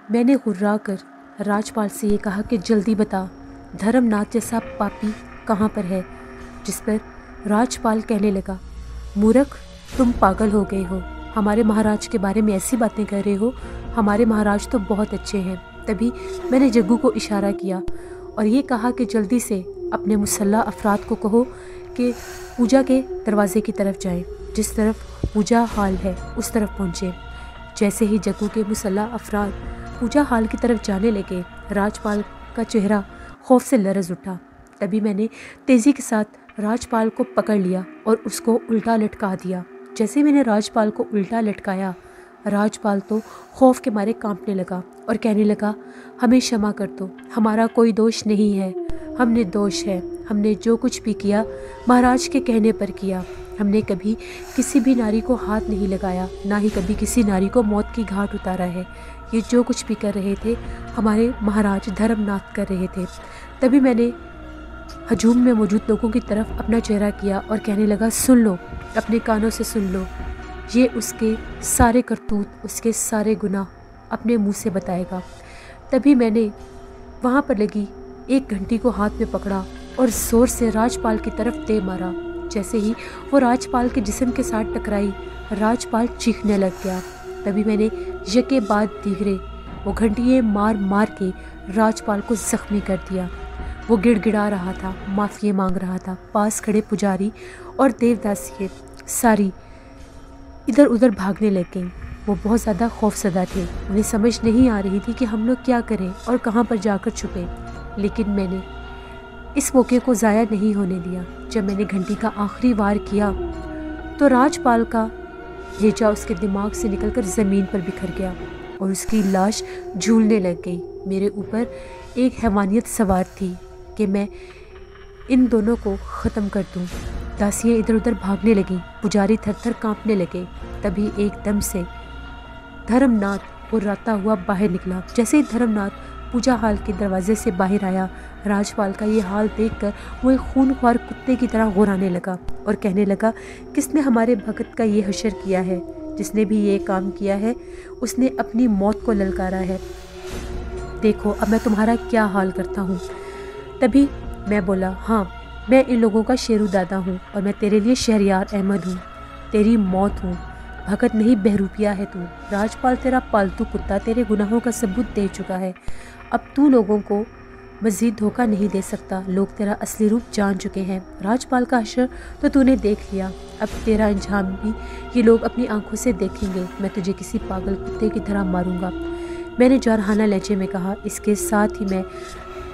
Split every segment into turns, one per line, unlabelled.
मैंने हुर्रा कर राजपाल से ये कहा कि जल्दी बता, धर्मनाथ जैसा पापी कहाँ पर है। जिस पर राजपाल कहने लगा, मूर्ख, तुम पागल हो गए हो, हमारे महाराज के बारे में ऐसी बातें कर रहे हो, हमारे महाराज तो बहुत अच्छे हैं। तभी मैंने जग्गू को इशारा किया और ये कहा कि जल्दी से अपने मुसल्ला अफराद को कहो कि पूजा के दरवाजे की तरफ जाएं, जिस तरफ पूजा हाल है उस तरफ पहुँचे। जैसे ही जग्गू के मुसल्ला अफराद पूजा हाल की तरफ जाने लगे, राजपाल का चेहरा खौफ से लरज़ उठा। तभी मैंने तेज़ी के साथ राजपाल को पकड़ लिया और उसको उल्टा लटका दिया। जैसे मैंने राजपाल को उल्टा लटकाया, राजपाल तो खौफ के मारे कांपने लगा और कहने लगा, हमें क्षमा कर दो, हमारा कोई दोष नहीं है, हमने दोष है, हमने जो कुछ भी किया महाराज के कहने पर किया। हमने कभी किसी भी नारी को हाथ नहीं लगाया, ना ही कभी किसी नारी को मौत की घाट उतारा है। ये जो कुछ भी कर रहे थे हमारे महाराज धर्मनाथ कर रहे थे। तभी मैंने हजूम में मौजूद लोगों की तरफ अपना चेहरा किया और कहने लगा, सुन लो, अपने कानों से सुन लो, ये उसके सारे करतूत, उसके सारे गुनाह अपने मुंह से बताएगा। तभी मैंने वहाँ पर लगी एक घंटी को हाथ में पकड़ा और ज़ोर से राजपाल की तरफ दे मारा। जैसे ही वो राजपाल के जिस्म के साथ टकराई, राजपाल चीखने लग गया। तभी मैंने यके बाद दीगरे वो घंटियाँ मार मार के राजपाल को ज़ख्मी कर दिया। वो गिड़गिड़ा रहा था, माफ़ी मांग रहा था। पास खड़े पुजारी और देवदासियाँ सारी इधर उधर भागने लग गईं। वो बहुत ज़्यादा खौफसदा थे, उन्हें समझ नहीं आ रही थी कि हम लोग क्या करें और कहाँ पर जाकर छुपें। लेकिन मैंने इस मौके को ज़ाया नहीं होने दिया। जब मैंने घंटी का आखिरी वार किया तो राजपाल का भेजा उसके दिमाग से निकलकर ज़मीन पर बिखर गया और उसकी लाश झूलने लग गई। मेरे ऊपर एक हैवानियत सवार थी कि मैं इन दोनों को ख़त्म कर दूं। दासियाँ इधर उधर भागने लगीं, पुजारी थर थर काँपने लगे। तभी एकदम से धर्मनाथ हुर्राता हुआ बाहर निकला। जैसे ही धर्मनाथ पूजा हाल के दरवाजे से बाहर आया, राजपाल का ये हाल देखकर वो एक खूनख्वार कुत्ते की तरह गुर्राने लगा और कहने लगा, किसने हमारे भगत का ये हशर किया है? जिसने भी ये काम किया है उसने अपनी मौत को ललकारा है। देखो अब मैं तुम्हारा क्या हाल करता हूँ। तभी मैं बोला, हाँ, मैं इन लोगों का शेरू दादा हूँ और मैं तेरे लिए शहरयार अहमद हूँ, तेरी मौत हूँ। भगत नहीं, बहरूपिया है तू। राजपाल तेरा पालतू कुत्ता तेरे गुनाहों का सबूत दे चुका है। अब तू लोगों को मज़ीद धोखा नहीं दे सकता। लोग तेरा असली रूप जान चुके हैं। राजपाल का हशर तो तूने देख लिया, अब तेरा अंजाम भी ये लोग अपनी आंखों से देखेंगे। मैं तुझे किसी पागल कुत्ते की तरह मारूंगा, मैंने जारहाना लहजे में कहा। इसके साथ ही मैं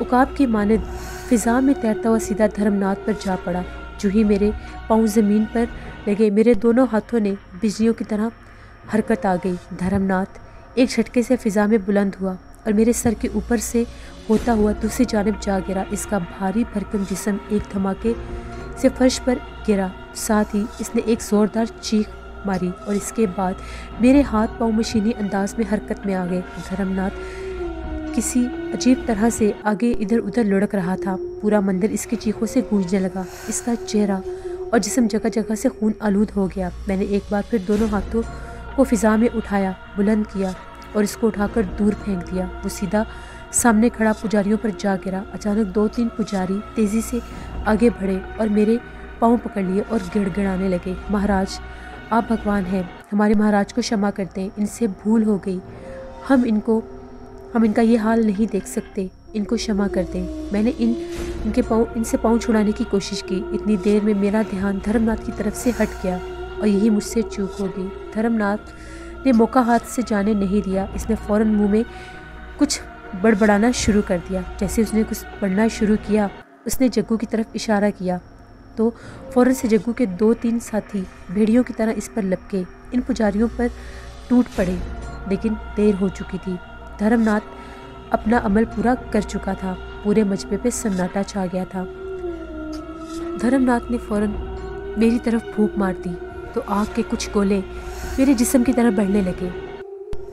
उकाब की मानद फ़िज़ा में तैरता हुआ सीधा धर्मनाथ पर जा पड़ा। जो ही मेरे पाँव ज़मीन पर लगे, मेरे दोनों हाथों ने बिजलियों की तरह हरकत आ गई। धर्मनाथ एक झटके से फ़िज़ा में बुलंद हुआ और मेरे सर के ऊपर से होता हुआ दूसरी जानिब जा गिरा। इसका भारी भरकम जिस्म एक धमाके से फर्श पर गिरा। साथ ही इसने एक ज़ोरदार चीख मारी और इसके बाद मेरे हाथ पाँव मशीनी अंदाज में हरकत में आ गए। धर्मनाथ किसी अजीब तरह से आगे इधर उधर लुढ़क रहा था। पूरा मंदिर इसकी चीखों से गूंजने लगा। इसका चेहरा और जिस्म जगह जगह से खून आलूद हो गया। मैंने एक बार फिर दोनों हाथों को फ़िज़ा में उठाया, बुलंद किया और इसको उठाकर दूर फेंक दिया। वो सीधा सामने खड़ा पुजारियों पर जा गिरा। अचानक 2-3 पुजारी तेज़ी से आगे बढ़े और मेरे पाँव पकड़ लिए और गिड़गिड़ाने लगे, महाराज आप भगवान हैं, हमारे महाराज को क्षमा कर दें, इनसे भूल हो गई, हम इनका ये हाल नहीं देख सकते, इनको क्षमा कर दें। मैंने इनसे पाँव छुड़ाने की कोशिश की। इतनी देर में मेरा ध्यान धर्मनाथ की तरफ से हट गया और यही मुझसे चूक हो गई। धर्मनाथ ने मौका हाथ से जाने नहीं दिया। इसने फ़ौरन मुंह में कुछ बड़बड़ाना शुरू कर दिया। जैसे उसने कुछ पढ़ना शुरू किया, उसने जग्गू की तरफ इशारा किया तो फ़ौरन से जग्गू के 2-3 साथी भेड़ियों की तरह इस पर लपके इन पुजारियों पर टूट पड़े। लेकिन देर हो चुकी थी। धर्मनाथ अपना अमल पूरा कर चुका था। पूरे मजबे पे सन्नाटा छा गया था। धर्मनाथ ने फ़ौरन मेरी तरफ फूंक मार दी तो आग के कुछ गोले मेरे जिस्म की तरफ बढ़ने लगे।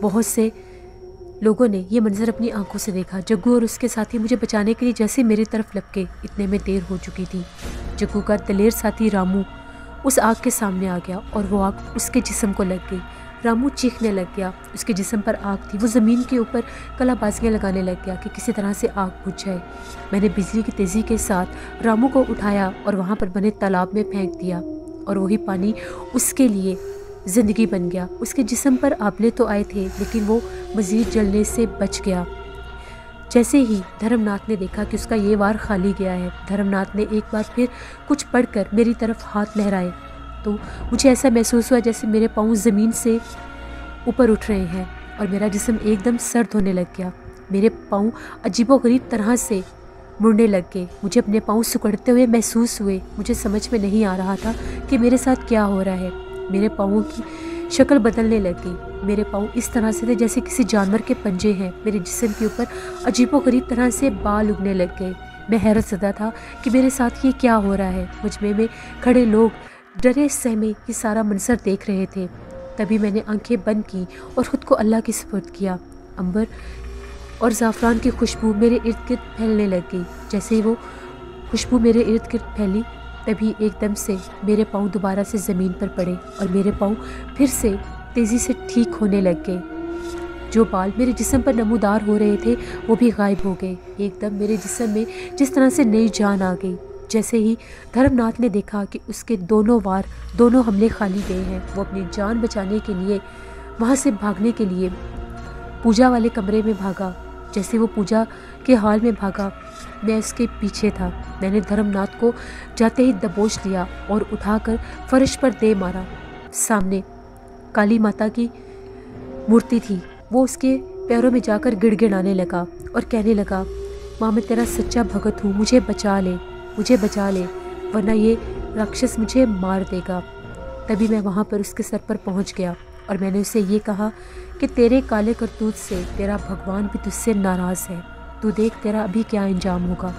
बहुत से लोगों ने ये मंजर अपनी आंखों से देखा। जग्गू और उसके साथी मुझे बचाने के लिए जैसे मेरी तरफ लपके, इतने में देर हो चुकी थी। जग्गू का दलेर साथी रामू उस आग के सामने आ गया और वो आग उसके जिस्म को लग गई। रामू चीखने लग गया। उसके जिस्म पर आग थी। वो ज़मीन के ऊपर कलाबाजियाँ लगाने लग गया कि किसी तरह से आग बुझ जाए। मैंने बिजली की तेज़ी के साथ रामू को उठाया और वहाँ पर बने तालाब में फेंक दिया, और वही पानी उसके लिए ज़िंदगी बन गया। उसके जिस्म पर आपले तो आए थे, लेकिन वो मज़ीद जलने से बच गया। जैसे ही धर्मनाथ ने देखा कि उसका ये वार खाली गया है, धर्मनाथ ने एक बार फिर कुछ पढ़कर मेरी तरफ हाथ लहराए, तो मुझे ऐसा महसूस हुआ जैसे मेरे पाँव ज़मीन से ऊपर उठ रहे हैं और मेरा जिस्म एकदम सर्द होने लग गया। मेरे पाँव अजीबोगरीब तरह से मुड़ने लग गए। मुझे अपने पाँव सिकुड़ते हुए महसूस हुए। मुझे समझ में नहीं आ रहा था कि मेरे साथ क्या हो रहा है। मेरे पाँवों की शक्ल बदलने लग गई। मेरे पाँव इस तरह से थे जैसे किसी जानवर के पंजे हैं। मेरे जिस्म के ऊपर अजीबोगरीब तरह से बाल उगने लग गए। मैं हैरत ज़दा था कि मेरे साथ ये क्या हो रहा है। मुझमें में खड़े लोग डरे सहमे ये सारा मंजर देख रहे थे। तभी मैंने आंखें बंद की और ख़ुद को अल्लाह के सुपुर्द किया। अंबर और ज़ाफ़रान की खुशबू मेरे इर्द गिर्द फैलने लग गई। जैसे ही वो खुशबू मेरे इर्द गिर्द फैली, तभी एकदम से मेरे पाँव दोबारा से ज़मीन पर पड़े और मेरे पाँव फिर से तेज़ी से ठीक होने लग गए। जो बाल मेरे जिस्म पर नमूदार हो रहे थे वो भी गायब हो गए। एकदम मेरे जिस्म में जिस तरह से नई जान आ गई। जैसे ही धर्मनाथ ने देखा कि उसके दोनों हमले खाली गए हैं, वो अपनी जान बचाने के लिए वहाँ से भागने के लिए पूजा वाले कमरे में भागा। जैसे वो पूजा के हॉल में भागा, मैं उसके पीछे था। मैंने धर्मनाथ को जाते ही दबोच लिया और उठाकर फर्श पर दे मारा। सामने काली माता की मूर्ति थी। वो उसके पैरों में जाकर गिड़गिड़ाने लगा और कहने लगा, माँ मैं तेरा सच्चा भगत हूँ, मुझे बचा ले, वरना ये राक्षस मुझे मार देगा। तभी मैं वहाँ पर उसके सर पर पहुँच गया और मैंने उसे ये कहा कि तेरे काले करतूत से तेरा भगवान भी तुझसे नाराज़ है। तू देख तेरा अभी क्या अंजाम होगा।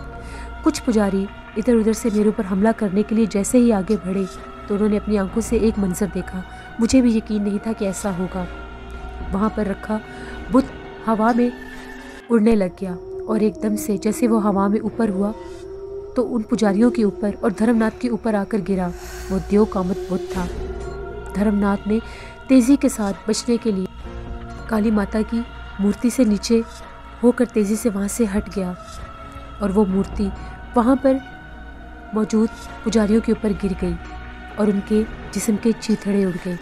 कुछ पुजारी इधर उधर से मेरे ऊपर हमला करने के लिए जैसे ही आगे बढ़े तो उन्होंने अपनी आंखों से एक मंजर देखा। मुझे भी यकीन नहीं था कि ऐसा होगा। वहाँ पर रखा बुत हवा में उड़ने लग गया और एकदम से जैसे वो हवा में ऊपर हुआ तो उन पुजारियों के ऊपर और धर्मनाथ के ऊपर आकर गिरा। वो देव कामत बुत था। धर्मनाथ ने तेज़ी के साथ बचने के लिए काली माता की मूर्ति से नीचे होकर तेज़ी से वहाँ से हट गया और वो मूर्ति वहाँ पर मौजूद पुजारियों के ऊपर गिर गई और उनके जिस्म के चीथड़े उड़ गए।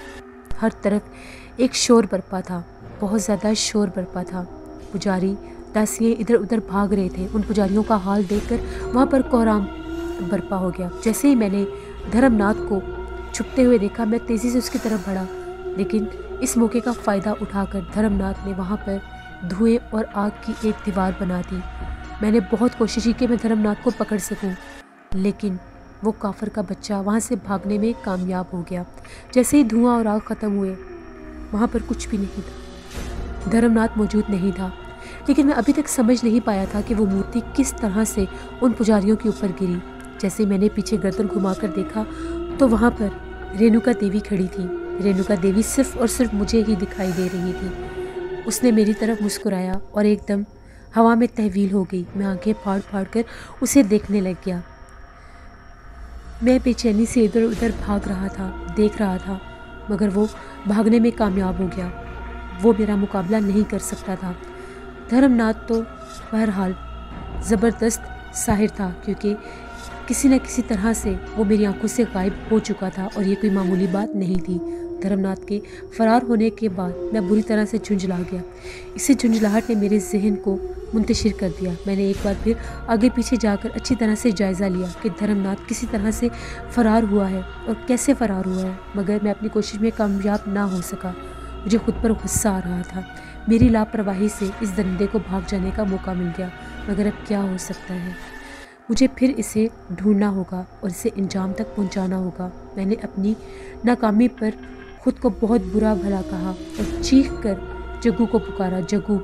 हर तरफ एक शोर बरपा था, बहुत ज़्यादा शोर बरपा था। पुजारी दासियाँ इधर उधर भाग रहे थे। उन पुजारियों का हाल देखकर वहाँ पर कोहराम बरपा हो गया। जैसे ही मैंने धर्मनाथ को छुपते हुए देखा, मैं तेज़ी से उसकी तरफ बढ़ा, लेकिन इस मौके का फ़ायदा उठाकर धर्मनाथ ने वहाँ पर धुएं और आग की एक दीवार बना दी। मैंने बहुत कोशिश की कि मैं धर्मनाथ को पकड़ सकूं, लेकिन वो काफिर का बच्चा वहाँ से भागने में कामयाब हो गया। जैसे ही धुआं और आग ख़त्म हुए, वहाँ पर कुछ भी नहीं था। धर्मनाथ मौजूद नहीं था, लेकिन मैं अभी तक समझ नहीं पाया था कि वो मूर्ति किस तरह से उन पुजारियों के ऊपर गिरी। जैसे मैंने पीछे गर्दन घुमाकर देखा तो वहाँ पर रेणुका देवी खड़ी थी। रेणुका देवी सिर्फ और सिर्फ मुझे ही दिखाई दे रही थी। उसने मेरी तरफ मुस्कुराया और एकदम हवा में तहवील हो गई। मैं आंखें फाड़ फाड़ कर उसे देखने लग गया। मैं बेचैनी से इधर उधर भाग रहा था, देख रहा था, मगर वो भागने में कामयाब हो गया। वो मेरा मुकाबला नहीं कर सकता था। धर्मनाथ तो बहरहाल ज़बरदस्त साहिर था, क्योंकि किसी न किसी तरह से वो मेरी आंखों से गायब हो चुका था और ये कोई मामूली बात नहीं थी। धर्मनाथ के फरार होने के बाद मैं बुरी तरह से झुंझला गया। इसी झुंझलाहट ने मेरे जहन को मुंतशिर कर दिया। मैंने एक बार फिर आगे पीछे जाकर अच्छी तरह से जायज़ा लिया कि धर्मनाथ किसी तरह से फ़रार हुआ है और कैसे फ़रार हुआ है, मगर मैं अपनी कोशिश में कामयाब ना हो सका। मुझे खुद पर गुस्सा आ रहा था। मेरी लापरवाही से इस दरिंदे को भाग जाने का मौका मिल गया, मगर अब क्या हो सकता है। मुझे फिर इसे ढूंढना होगा और इसे अंजाम तक पहुंचाना होगा। मैंने अपनी नाकामी पर खुद को बहुत बुरा भला कहा और चीख कर जग्गू को पुकारा, जग्गू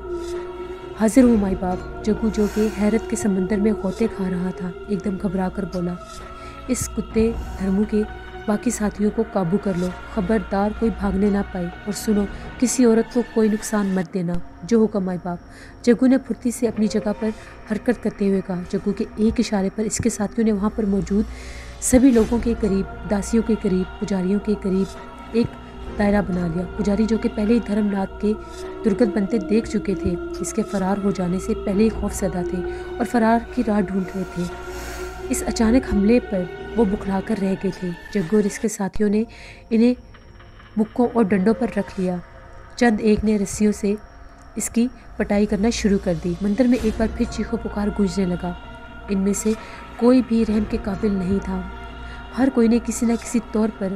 हाजिर हूँ माई बाप। जग्गू जो कि हैरत के समंदर में गोते खा रहा था, एकदम घबरा कर बोला, इस कुत्ते धर्मू के बाकी साथियों को काबू कर लो, खबरदार कोई भागने ना पाए, और सुनो किसी औरत को कोई नुकसान मत देना। जो हुक्म माई बाप। जग्गू ने फुर्ती से अपनी जगह पर हरकत करते हुए कहा। जग्गू के एक इशारे पर इसके साथियों ने वहाँ पर मौजूद सभी लोगों के करीब, दासियों के करीब, पुजारियों के करीब एक दायरा बना लिया। पुजारी जो कि पहले ही धर्मनाथ के दुर्गत बनते देख चुके थे, इसके फरार हो जाने से पहले ही खौफजदा थे और फरार की राह ढूंढ रहे थे। इस अचानक हमले पर वो बुखलाकर रह गए थे। जग्गू और इसके साथियों ने इन्हें मुक्कों और डंडों पर रख लिया। चंद एक ने रस्सियों से इसकी पटाई करना शुरू कर दी। मंदिर में एक बार फिर चीखो पुकार गूंजने लगा। इनमें से कोई भी रहम के काबिल नहीं था। हर कोई ने किसी न किसी तौर पर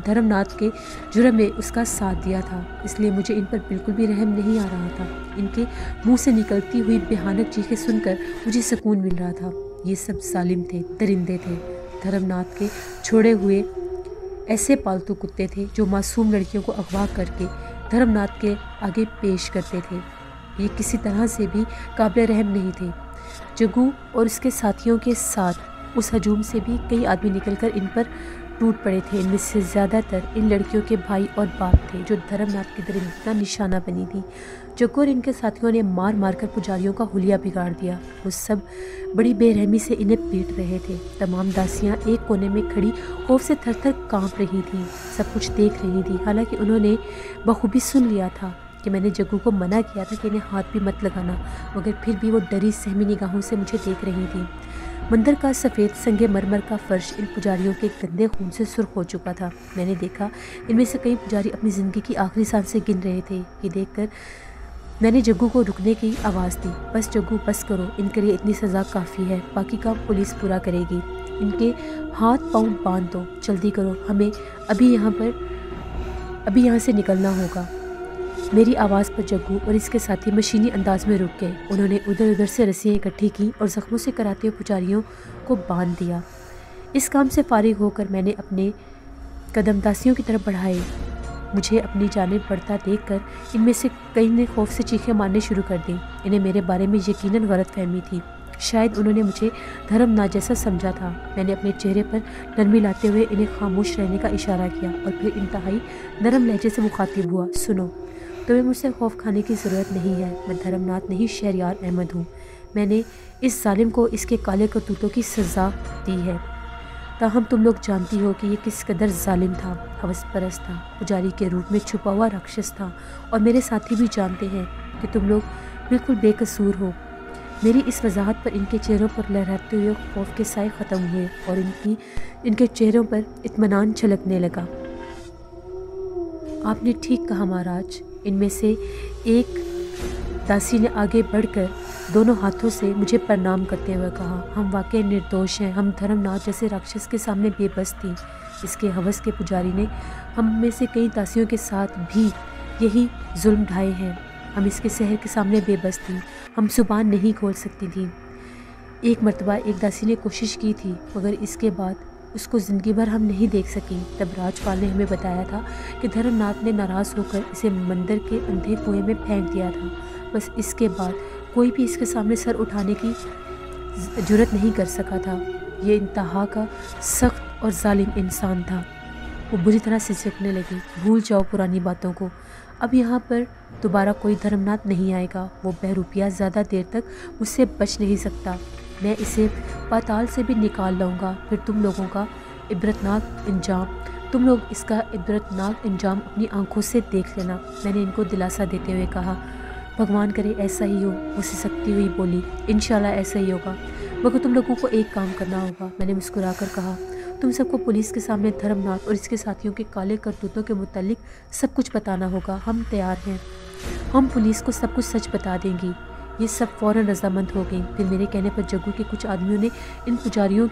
धर्मनाथ के जुर्म में उसका साथ दिया था, इसलिए मुझे इन पर बिल्कुल भी रहम नहीं आ रहा था। इनके मुंह से निकलती हुई भयानक चीखें सुनकर मुझे सुकून मिल रहा था। ये सब जालिम थे, दरिंदे थे, धर्मनाथ के छोड़े हुए ऐसे पालतू कुत्ते थे जो मासूम लड़कियों को अगवा करके धर्मनाथ के आगे पेश करते थे। ये किसी तरह से भी काबिल रहम नहीं थे। जग्गू और उसके साथियों के साथ उस हजूम से भी कई आदमी निकलकर इन पर टूट पड़े थे। इनमें से ज़्यादातर इन लड़कियों के भाई और बाप थे जो धर्मनाथ की दरिंदगी का निशाना बनी थी। जग्गू और इनके साथियों ने मार मार कर पुजारियों का हुलिया बिगाड़ दिया। वो सब बड़ी बेरहमी से इन्हें पीट रहे थे। तमाम दासियां एक कोने में खड़ी खौफ से थर थर काँप रही थी, सब कुछ देख रही थी। हालांकि उन्होंने बखूबी सुन लिया था कि मैंने जग्गू को मना किया था कि इन्हें हाथ भी मत लगाना, मगर फिर भी वो डरी सहमी निगाहों से मुझे देख रही थी। मंदिर का सफ़ेद संगे मरमर का फर्श इन पुजारियों के गंदे खून से सुर्ख हो चुका था। मैंने देखा इनमें से कई पुजारी अपनी ज़िंदगी की आखिरी सांसें गिन रहे थे। ये देखकर मैंने जग्गू को रुकने की आवाज़ दी। बस जग्गू, बस करो, इनके लिए इतनी सज़ा काफ़ी है, बाकी का पुलिस पूरा करेगी। इनके हाथ पाँव बांध दो, जल्दी करो, हमें अभी यहाँ से निकलना होगा। मेरी आवाज़ पर जग्गू और इसके साथी मशीनी अंदाज में रुक गए। उन्होंने उधर उधर से रस्सियाँ इकट्ठी की और ज़ख्मों से कराते हुए पुजारियों को बांध दिया। इस काम से फारिग होकर मैंने अपने कदम दासियों की तरफ बढ़ाए। मुझे अपनी जानिब बढ़ता देखकर इनमें से कई ने खौफ से चीखें मारने शुरू कर दी। इन्हें मेरे बारे में यकीनन गलतफहमी थी। शायद उन्होंने मुझे धर्मनाथ जैसा समझा था। मैंने अपने चेहरे पर नरमी लाते हुए इन्हें खामोश रहने का इशारा किया और फिर इंतहाई नरम लहजे से मुखातिब हुआ। सुनो, तुम्हें मुझसे खौफ खाने की ज़रूरत नहीं है। मैं धर्मनाथ नहीं, शहरयार अहमद हूँ। मैंने इस जालिम को इसके काले करतूतों की सज़ा दी है। ताहम तुम लोग जानती हो कि ये किस कदर जालिम था, हवस परस्त था, पुजारी के रूप में छुपा हुआ राक्षस था। और मेरे साथी भी जानते हैं कि तुम लोग बिल्कुल बेकसूर हो। मेरी इस वजाहत पर इनके चेहरों पर लहराते हुए खौफ के साए ख़त्म हुए और इनके चेहरों पर इत्मीनान छलकने लगा। आपने ठीक कहा महाराज, इनमें से एक दासी ने आगे बढ़कर दोनों हाथों से मुझे प्रणाम करते हुए कहा, हम वाकई निर्दोष हैं। हम धर्मनाथ जैसे राक्षस के सामने बेबस थी। इसके हवस के पुजारी ने हम में से कई दासियों के साथ भी यही जुल्म ढाए हैं। हम इसके शहर के सामने बेबस थी, हम जुबान नहीं खोल सकती थी। एक मर्तबा एक दासी ने कोशिश की थी, मगर इसके बाद उसको ज़िंदगी भर हम नहीं देख सकी। तब राजपाल ने हमें बताया था कि धर्मनाथ ने नाराज़ होकर इसे मंदिर के अंधे कुएं में फेंक दिया था। बस इसके बाद कोई भी इसके सामने सर उठाने की जुर्रत नहीं कर सका था। ये इंतहा का सख्त और जालिम इंसान था। वो बुरी तरह से सिसकने लगी। भूल जाओ पुरानी बातों को, अब यहाँ पर दोबारा कोई धर्मनाथ नहीं आएगा। वो बहरूपिया ज़्यादा देर तक मुझसे बच नहीं सकता। मैं इसे पाताल से भी निकाल लाऊंगा। फिर तुम लोग इसका इबरतनाक इंजाम अपनी आंखों से देख लेना। मैंने इनको दिलासा देते हुए कहा, भगवान करे ऐसा ही हो। वो सिसकती हुई बोली, इंशाल्लाह ऐसा ही होगा, मगर तुम लोगों को एक काम करना होगा। मैंने मुस्कुराकर कहा, तुम सबको पुलिस के सामने धर्मनाथ और इसके साथियों के काले करतूतों के मुतालिक सब कुछ बताना होगा। हम तैयार हैं, हम पुलिस को सब कुछ सच बता देंगी। ये सब फ़ौरन रजामंद हो गई। फिर मेरे कहने पर जग्गू के कुछ आदमियों ने इन पुजारियों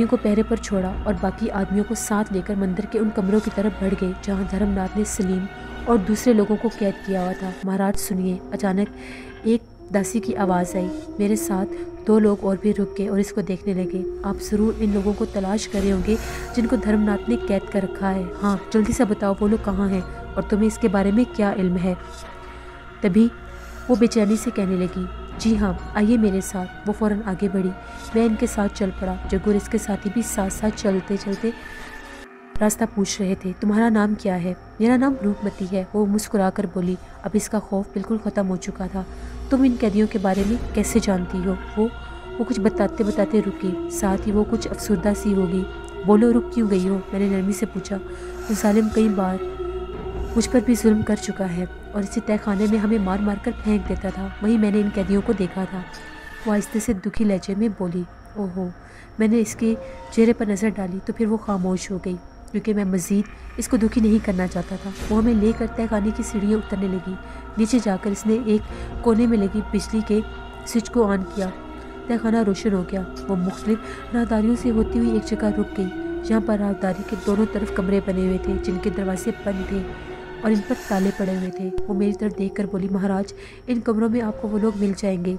को पहरे पर छोड़ा और बाकी आदमियों को साथ लेकर मंदिर के उन कमरों की तरफ बढ़ गए जहां धर्मनाथ ने सलीम और दूसरे लोगों को कैद किया हुआ था। महाराज सुनिए, अचानक एक दासी की आवाज़ आई। मेरे साथ दो लोग और भी रुक गए और इसको देखने लगे। आप ज़रूर इन लोगों को तलाश कर रहे होंगे जिनको धर्मनाथ ने कैद कर रखा है। हाँ, जल्दी से बताओ वो लोग कहाँ हैं और तुम्हें इसके बारे में क्या इल्म है। तभी वो बेचैनी से कहने लगी, जी हाँ, आइए मेरे साथ। वो फ़ौरन आगे बढ़ी। मैं इनके साथ चल पड़ा। जग्गू और इसके साथी भी साथ साथ चलते चलते रास्ता पूछ रहे थे। तुम्हारा नाम क्या है? मेरा नाम रूपमती है, वो मुस्कुराकर बोली। अब इसका खौफ बिल्कुल ख़त्म हो चुका था। तुम इन कैदियों के बारे में कैसे जानती हो? वो कुछ बताते बताते रुकी, साथ ही वो कुछ अफसरदा सी होगी। बोलो रुक क्यों गई हो, मैंने नरमी से पूछा। वो जालिम कई बार मुझ पर भी जुल्म कर चुका है और इसी तहखाने में हमें मार मार कर फेंक देता था। वहीं मैंने इन कैदियों को देखा था। वो आहिस्ते से दुखी लहजे में बोली। ओहो, मैंने इसके चेहरे पर नज़र डाली तो फिर वो खामोश हो गई, क्योंकि मैं मज़ीद इसको दुखी नहीं करना चाहता था। वो हमें लेकर तहखाने की सीढ़ियाँ उतरने लगी। नीचे जाकर इसने एक कोने में लगी बिजली के स्विच को ऑन किया। तहखाना रोशन हो गया। वो मुख्तलिफ राहदारियों से होती हुई एक जगह रुक गई, जहाँ पर राहदारी के दोनों तरफ कमरे बने हुए थे, जिनके दरवाजे बंद थे और इन पर ताले पड़े हुए थे। वो मेरी तरफ देखकर बोली, महाराज, इन कमरों में आपको वो लोग मिल जाएंगे।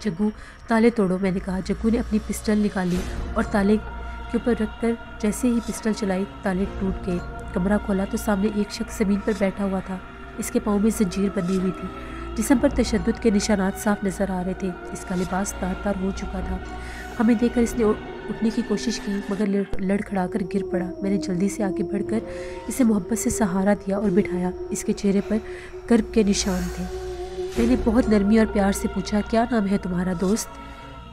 जग्गू, ताले तोड़ो, मैंने कहा। जग्गू ने अपनी पिस्टल निकाली और ताले के ऊपर रखकर जैसे ही पिस्टल चलाई, ताले टूट गए। कमरा खोला तो सामने एक शख्स ज़मीन पर बैठा हुआ था। इसके पाँव में जंजीर बंधी हुई थी। जिस्म पर तशद्दुद के निशानात साफ नज़र आ रहे थे। इसका लिबास तार-तार हो चुका था। हमें देखकर इसने उठने की कोशिश की, मगर लड़खड़ाकर गिर पड़ा। मैंने जल्दी से आगे बढ़कर इसे मोहब्बत से सहारा दिया और बिठाया। इसके चेहरे पर कर्ब के निशान थे। मैंने बहुत नरमी और प्यार से पूछा, क्या नाम है तुम्हारा दोस्त?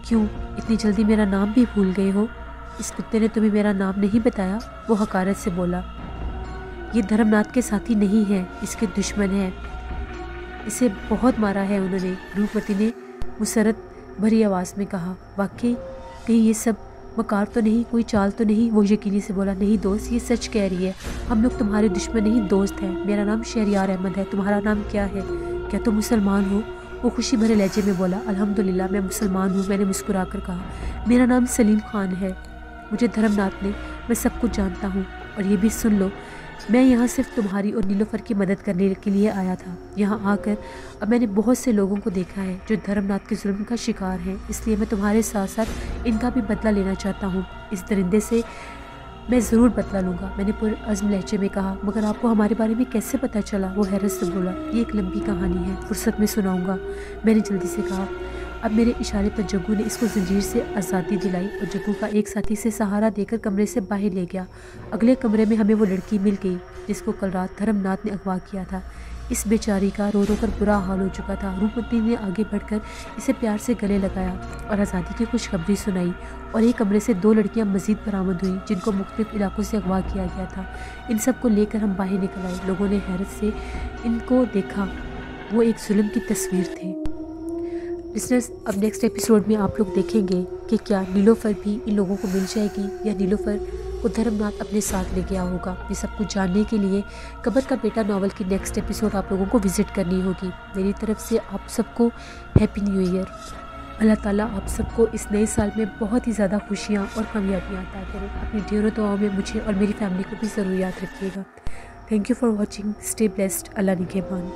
क्यों इतनी जल्दी मेरा नाम भी भूल गए हो? इस कुत्ते ने तुम्हें मेरा नाम नहीं बताया? वो हकारत से बोला। ये धर्मनाथ के साथी नहीं है, इसके दुश्मन है। इसे बहुत मारा है उन्होंने, रूपवती ने मुसरत भरी आवाज़ में कहा। वाकई कहीं ये सब मकार तो नहीं, कोई चाल तो नहीं? वो यकीनी से बोला। नहीं दोस्त, ये सच कह रही है। हम लोग तुम्हारे दुश्मन नहीं, दोस्त हैं। मेरा नाम शहरियार अहमद है। तुम्हारा नाम क्या है? क्या तुम मुसलमान हो? वो खुशी भरे लहजे में बोला। अल्हम्दुलिल्लाह, मैं मुसलमान हूँ, मैंने मुस्कुराकर कहा। मेरा नाम सलीम खान है। मुझे धर्मनाथ ने, मैं सब कुछ जानता हूँ। और ये भी सुन लो, मैं यहाँ सिर्फ तुम्हारी और नीलोफर की मदद करने के लिए आया था। यहाँ आकर अब मैंने बहुत से लोगों को देखा है जो धर्मनाथ के जुल्म का शिकार हैं, इसलिए मैं तुम्हारे साथ साथ इनका भी बदला लेना चाहता हूँ। इस दरिंदे से मैं ज़रूर बदला लूँगा, मैंने पुरअज़्म लहजे में कहा। मगर आपको हमारे बारे में कैसे पता चला? वो हैरत से बोला। ये एक लंबी कहानी है, फुर्सत में सुनाऊँगा, मैंने जल्दी से कहा। अब मेरे इशारे पर जग्गू ने इसको जंजीर से आज़ादी दिलाई और जग्गू का एक साथी से सहारा देकर कमरे से बाहर ले गया। अगले कमरे में हमें वो लड़की मिल गई जिसको कल रात धर्मनाथ ने अगवा किया था। इस बेचारी का रो रो कर बुरा हाल हो चुका था। रूपवती ने आगे बढ़कर इसे प्यार से गले लगाया और आज़ादी की खुशखबरी सुनाई। और एक कमरे से 2 लड़कियां मज़ीद बरामद हुई जिनको मुख्तलिफ इलाकों से अगवा किया गया था। इन सब को लेकर हम बाहर निकल आए। लोगों ने हैरत से इनको देखा। वो एक जुल्म की तस्वीर थे। लिसनर्स, अब नेक्स्ट एपिसोड में आप लोग देखेंगे कि क्या नीलोफर भी इन लोगों को मिल जाएगी या नीलोफर को धर्मनाथ अपने साथ ले गया होगा। ये सब कुछ जानने के लिए कब्र का बेटा नावल की नेक्स्ट एपिसोड आप लोगों को विज़िट करनी होगी। मेरी तरफ से आप सबको हैप्पी न्यू ईयर। अल्लाह ताला आप सबको इस नए साल में बहुत ही ज़्यादा खुशियाँ और कामयाबियाँ अता करें। अपनी ढेरों दुआओं में मुझे और मेरी फैमिली को भी ज़रूर याद रखिएगा। Thank you for watching. Stay blessed. अल्लाह निगहबान।